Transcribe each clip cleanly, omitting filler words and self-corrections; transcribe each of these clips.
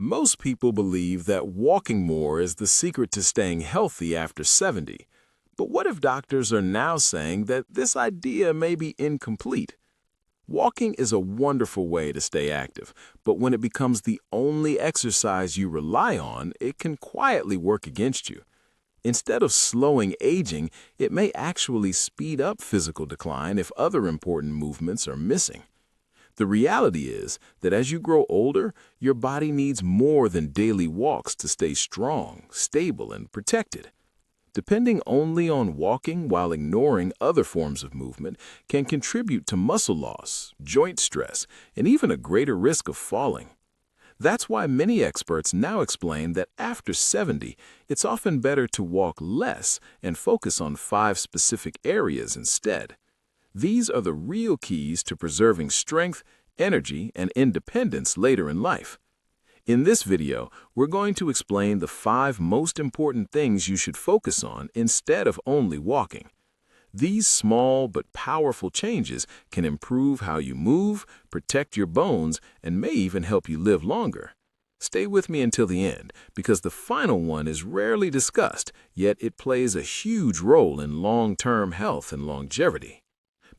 Most people believe that walking more is the secret to staying healthy after 70. But what if doctors are now saying that this idea may be incomplete? Walking is a wonderful way to stay active, but when it becomes the only exercise you rely on, it can quietly work against you. Instead of slowing aging, it may actually speed up physical decline if other important movements are missing. The reality is that as you grow older, your body needs more than daily walks to stay strong, stable, and protected. Depending only on walking while ignoring other forms of movement can contribute to muscle loss, joint stress, and even a greater risk of falling. That's why many experts now explain that after 70, it's often better to walk less and focus on 5 specific areas instead. These are the real keys to preserving strength, energy, and independence later in life. In this video, we're going to explain the 5 most important things you should focus on instead of only walking. These small but powerful changes can improve how you move, protect your bones, and may even help you live longer. Stay with me until the end, because the final one is rarely discussed, yet it plays a huge role in long-term health and longevity.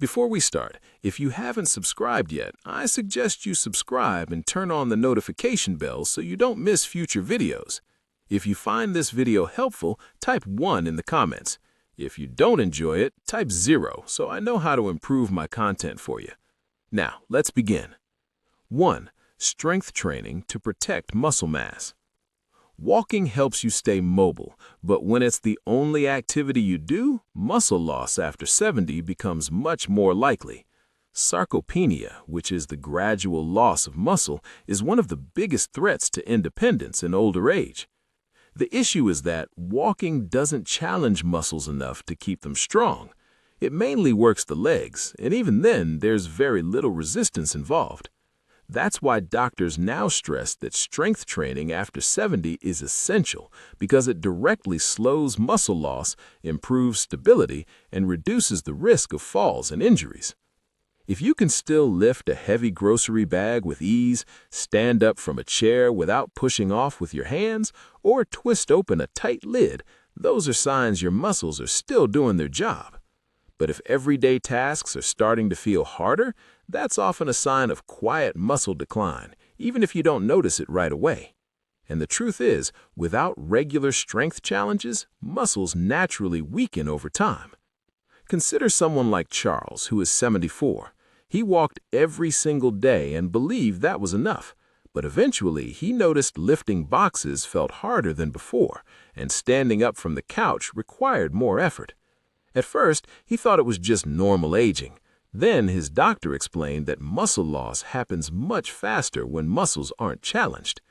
Before we start, if you haven't subscribed yet, I suggest you subscribe and turn on the notification bell so you don't miss future videos. If you find this video helpful, type 1 in the comments. If you don't enjoy it, type 0 so I know how to improve my content for you. Now, let's begin. 1. Strength training to protect muscle mass. Walking helps you stay mobile, but when it's the only activity you do, muscle loss after 70 becomes much more likely. Sarcopenia, which is the gradual loss of muscle, is one of the biggest threats to independence in older age. The issue is that walking doesn't challenge muscles enough to keep them strong. It mainly works the legs, and even then, there's very little resistance involved. That's why doctors now stress that strength training after 70 is essential because it directly slows muscle loss, improves stability, and reduces the risk of falls and injuries. If you can still lift a heavy grocery bag with ease, stand up from a chair without pushing off with your hands, or twist open a tight lid, those are signs your muscles are still doing their job. But if everyday tasks are starting to feel harder, that's often a sign of quiet muscle decline, even if you don't notice it right away. And the truth is, without regular strength challenges, muscles naturally weaken over time. Consider someone like Charles, who is 74. He walked every single day and believed that was enough. But eventually, he noticed lifting boxes felt harder than before, and standing up from the couch required more effort. At first, he thought it was just normal aging. Then his doctor explained that muscle loss happens much faster when muscles aren't challenged.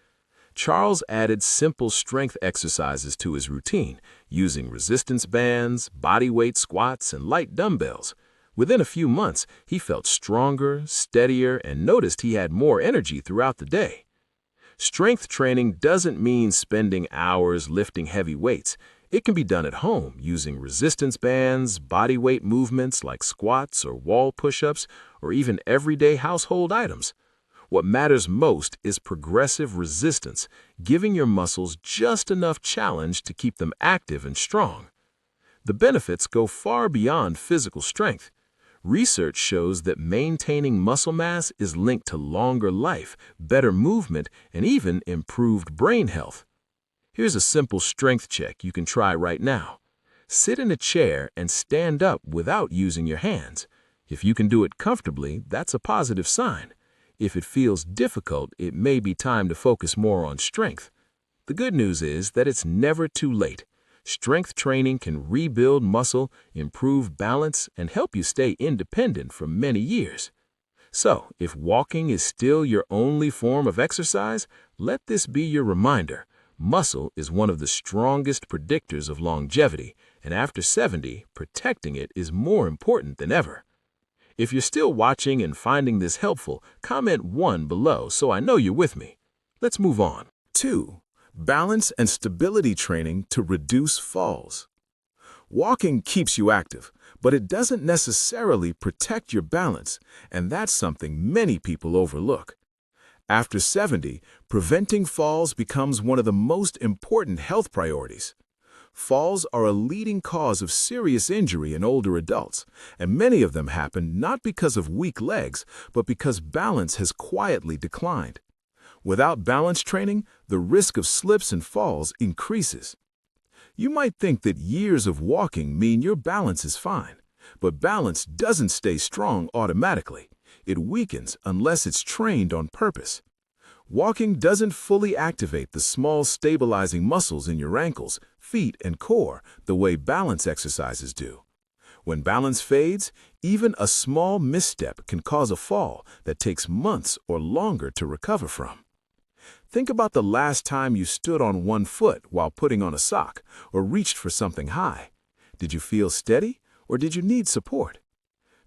Charles added simple strength exercises to his routine, using resistance bands, bodyweight squats, and light dumbbells. Within a few months, he felt stronger, steadier, and noticed he had more energy throughout the day. Strength training doesn't mean spending hours lifting heavy weights. It can be done at home using resistance bands, bodyweight movements like squats or wall push-ups, or even everyday household items. What matters most is progressive resistance, giving your muscles just enough challenge to keep them active and strong. The benefits go far beyond physical strength. Research shows that maintaining muscle mass is linked to longer life, better movement, and even improved brain health. Here's a simple strength check you can try right now. Sit in a chair and stand up without using your hands. If you can do it comfortably, that's a positive sign. If it feels difficult, it may be time to focus more on strength. The good news is that it's never too late. Strength training can rebuild muscle, improve balance, and help you stay independent for many years. So, if walking is still your only form of exercise, let this be your reminder. Muscle is one of the strongest predictors of longevity, and after 70, protecting it is more important than ever. If you're still watching and finding this helpful, comment 1 below so I know you're with me. Let's move on. 2. Balance and stability training to reduce falls. Walking keeps you active, but it doesn't necessarily protect your balance, and that's something many people overlook. After 70, preventing falls becomes one of the most important health priorities. Falls are a leading cause of serious injury in older adults, and many of them happen not because of weak legs, but because balance has quietly declined. Without balance training, the risk of slips and falls increases. You might think that years of walking mean your balance is fine, but balance doesn't stay strong automatically. It weakens unless it's trained on purpose. Walking doesn't fully activate the small stabilizing muscles in your ankles, feet, and core the way balance exercises do. When balance fades, even a small misstep can cause a fall that takes months or longer to recover from. Think about the last time you stood on one foot while putting on a sock or reached for something high. Did you feel steady or did you need support?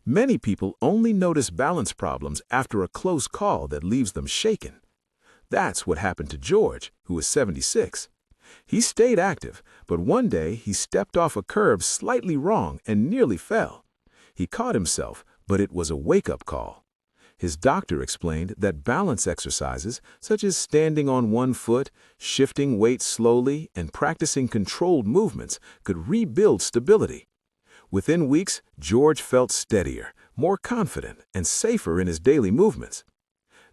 Many people only notice balance problems after a close call that leaves them shaken. That's what happened to George, who was 76. He stayed active, but one day he stepped off a curb slightly wrong and nearly fell. He caught himself, but it was a wake-up call. His doctor explained that balance exercises, such as standing on one foot, shifting weight slowly, and practicing controlled movements, could rebuild stability. Within weeks, George felt steadier, more confident, and safer in his daily movements.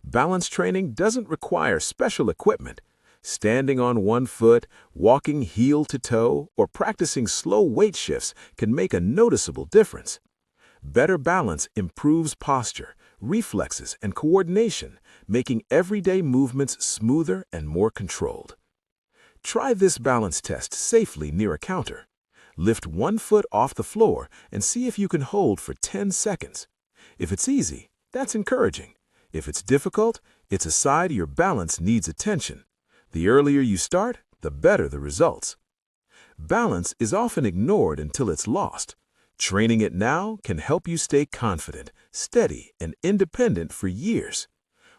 Balance training doesn't require special equipment. Standing on one foot, walking heel to toe, or practicing slow weight shifts can make a noticeable difference. Better balance improves posture, reflexes, and coordination, making everyday movements smoother and more controlled. Try this balance test safely near a counter. Lift one foot off the floor and see if you can hold for 10 seconds. If it's easy, that's encouraging. If it's difficult, it's a sign your balance needs attention. The earlier you start, the better the results. Balance is often ignored until it's lost. Training it now can help you stay confident, steady, and independent for years.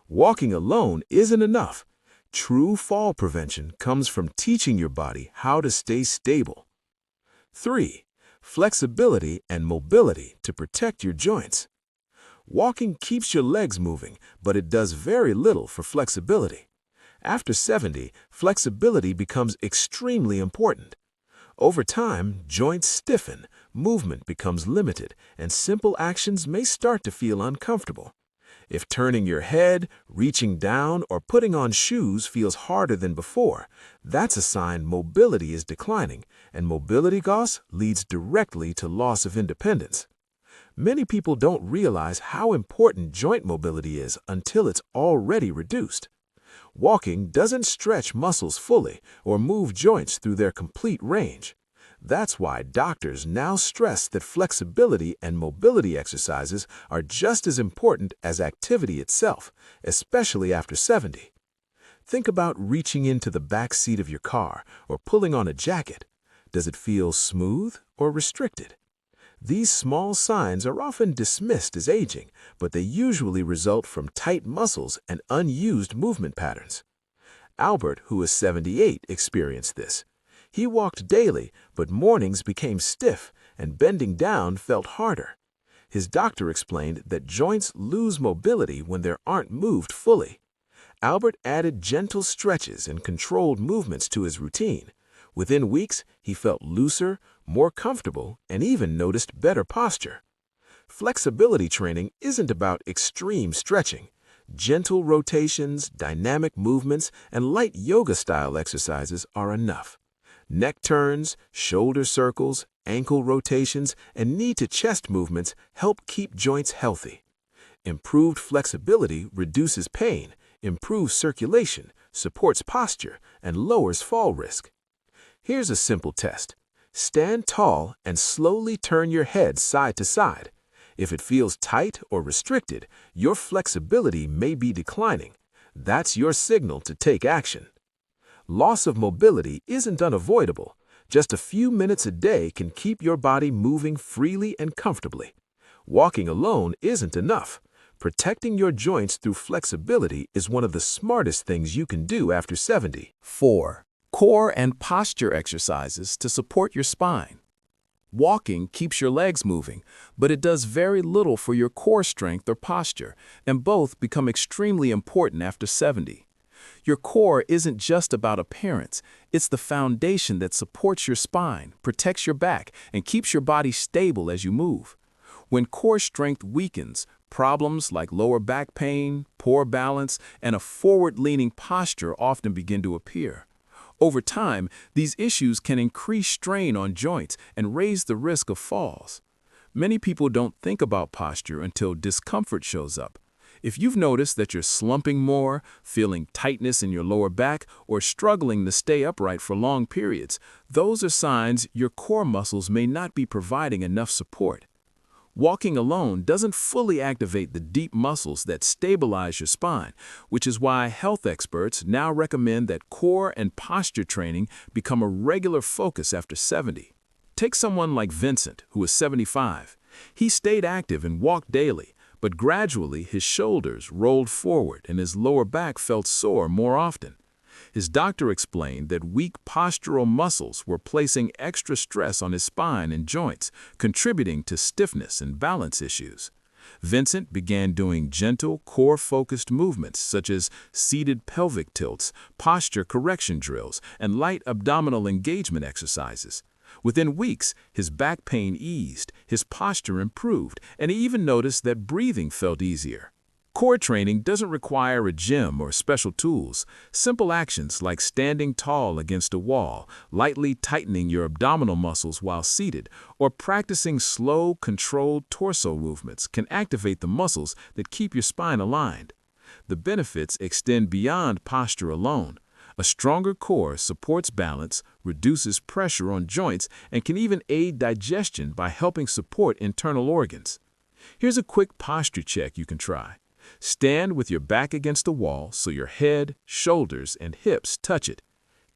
Walking alone isn't enough. True fall prevention comes from teaching your body how to stay stable. 3. Flexibility and mobility to protect your joints. Walking keeps your legs moving, but it does very little for flexibility. After 70, flexibility becomes extremely important. Over time, joints stiffen, movement becomes limited, and simple actions may start to feel uncomfortable. If turning your head, reaching down, or putting on shoes feels harder than before, that's a sign mobility is declining, and mobility loss leads directly to loss of independence. Many people don't realize how important joint mobility is until it's already reduced. Walking doesn't stretch muscles fully or move joints through their complete range. That's why doctors now stress that flexibility and mobility exercises are just as important as activity itself, especially after 70. Think about reaching into the back seat of your car or pulling on a jacket. Does it feel smooth or restricted? These small signs are often dismissed as aging, but they usually result from tight muscles and unused movement patterns. Albert, who was 78, experienced this. He walked daily, but mornings became stiff and bending down felt harder. His doctor explained that joints lose mobility when they aren't moved fully. Albert added gentle stretches and controlled movements to his routine. Within weeks, he felt looser, more comfortable, and even noticed better posture. Flexibility training isn't about extreme stretching. Gentle rotations, dynamic movements, and light yoga-style exercises are enough. Neck turns, shoulder circles, ankle rotations, and knee-to-chest movements help keep joints healthy. Improved flexibility reduces pain, improves circulation, supports posture, and lowers fall risk. Here's a simple test. Stand tall and slowly turn your head side to side. If it feels tight or restricted, your flexibility may be declining. That's your signal to take action. Loss of mobility isn't unavoidable. Just a few minutes a day can keep your body moving freely and comfortably. Walking alone isn't enough. Protecting your joints through flexibility is one of the smartest things you can do after 70. 4. Core and posture exercises to support your spine. Walking keeps your legs moving, but it does very little for your core strength or posture, and both become extremely important after 70. Your core isn't just about appearance, it's the foundation that supports your spine, protects your back, and keeps your body stable as you move. When core strength weakens, problems like lower back pain, poor balance, and a forward-leaning posture often begin to appear. Over time, these issues can increase strain on joints and raise the risk of falls. Many people don't think about posture until discomfort shows up. If you've noticed that you're slumping more, feeling tightness in your lower back, or struggling to stay upright for long periods, those are signs your core muscles may not be providing enough support. Walking alone doesn't fully activate the deep muscles that stabilize your spine, which is why health experts now recommend that core and posture training become a regular focus after 70. Take someone like Vincent, who is 75. He stayed active and walked daily, but gradually his shoulders rolled forward and his lower back felt sore more often. His doctor explained that weak postural muscles were placing extra stress on his spine and joints, contributing to stiffness and balance issues. Vincent began doing gentle, core-focused movements such as seated pelvic tilts, posture correction drills, and light abdominal engagement exercises. Within weeks, his back pain eased, his posture improved, and he even noticed that breathing felt easier. Core training doesn't require a gym or special tools. Simple actions like standing tall against a wall, lightly tightening your abdominal muscles while seated, or practicing slow, controlled torso movements can activate the muscles that keep your spine aligned. The benefits extend beyond posture alone. A stronger core supports balance, reduces pressure on joints, and can even aid digestion by helping support internal organs. Here's a quick posture check you can try. Stand with your back against the wall so your head, shoulders, and hips touch it.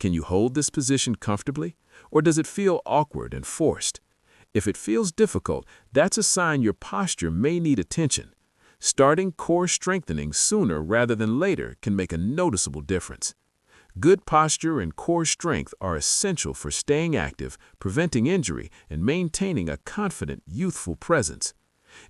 Can you hold this position comfortably, or does it feel awkward and forced? If it feels difficult, that's a sign your posture may need attention. Starting core strengthening sooner rather than later can make a noticeable difference. Good posture and core strength are essential for staying active, preventing injury, and maintaining a confident, youthful presence.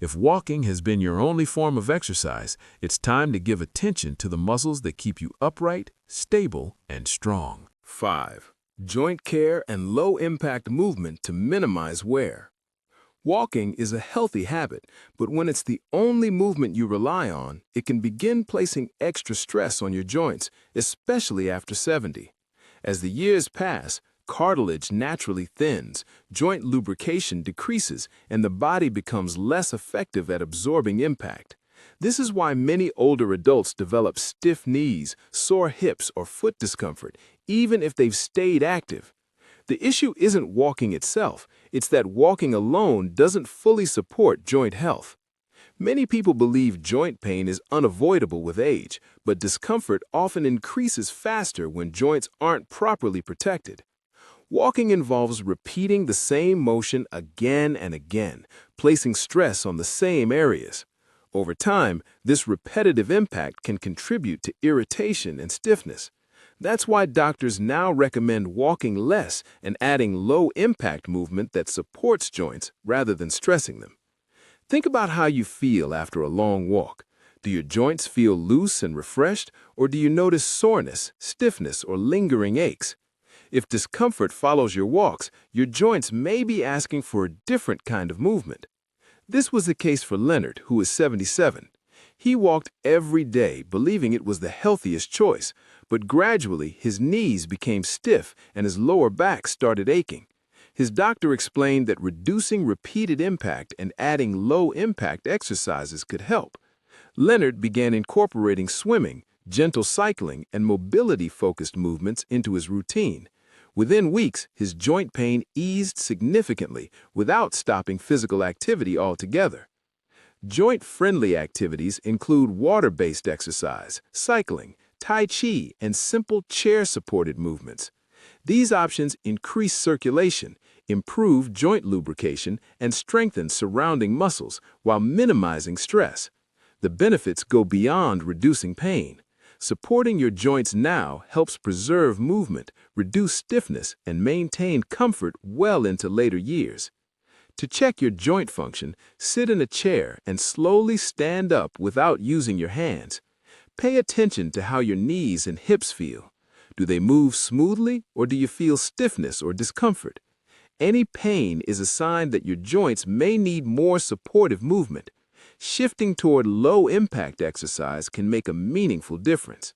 If walking has been your only form of exercise, it's time to give attention to the muscles that keep you upright, stable, and strong. 5. Joint care and low-impact movement to minimize wear. Walking is a healthy habit, but when it's the only movement you rely on, it can begin placing extra stress on your joints, especially after 70. As the years pass, cartilage naturally thins, joint lubrication decreases, and the body becomes less effective at absorbing impact. This is why many older adults develop stiff knees, sore hips, or foot discomfort, even if they've stayed active. The issue isn't walking itself, it's that walking alone doesn't fully support joint health. Many people believe joint pain is unavoidable with age, but discomfort often increases faster when joints aren't properly protected. Walking involves repeating the same motion again and again, placing stress on the same areas. Over time, this repetitive impact can contribute to irritation and stiffness. That's why doctors now recommend walking less and adding low-impact movement that supports joints rather than stressing them. Think about how you feel after a long walk. Do your joints feel loose and refreshed, or do you notice soreness, stiffness, or lingering aches? If discomfort follows your walks, your joints may be asking for a different kind of movement. This was the case for Leonard, who is 77. He walked every day, believing it was the healthiest choice, but gradually his knees became stiff and his lower back started aching. His doctor explained that reducing repeated impact and adding low-impact exercises could help. Leonard began incorporating swimming, gentle cycling, and mobility-focused movements into his routine. Within weeks, his joint pain eased significantly without stopping physical activity altogether. Joint-friendly activities include water-based exercise, cycling, tai chi, and simple chair-supported movements. These options increase circulation, improve joint lubrication, and strengthen surrounding muscles while minimizing stress. The benefits go beyond reducing pain. Supporting your joints now helps preserve movement, reduce stiffness, and maintain comfort well into later years. To check your joint function, sit in a chair and slowly stand up without using your hands. Pay attention to how your knees and hips feel. Do they move smoothly or do you feel stiffness or discomfort? Any pain is a sign that your joints may need more supportive movement. Shifting toward low-impact exercise can make a meaningful difference.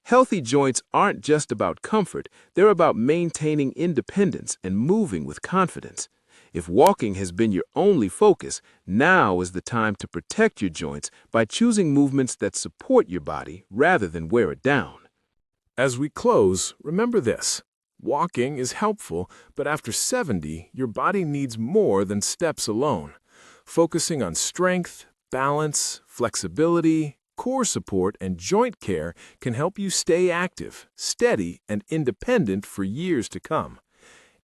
Healthy joints aren't just about comfort, they're about maintaining independence and moving with confidence. If walking has been your only focus, now is the time to protect your joints by choosing movements that support your body rather than wear it down. As we close, remember this. Walking is helpful, but after 70, your body needs more than steps alone. Focusing on strength, balance, flexibility, core support, and joint care can help you stay active, steady, and independent for years to come.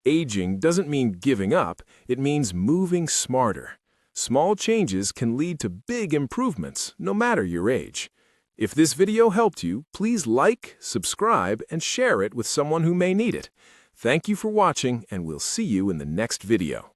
Aging doesn't mean giving up, it means moving smarter. Small changes can lead to big improvements, no matter your age. If this video helped you, please like, subscribe, and share it with someone who may need it. Thank you for watching, and we'll see you in the next video.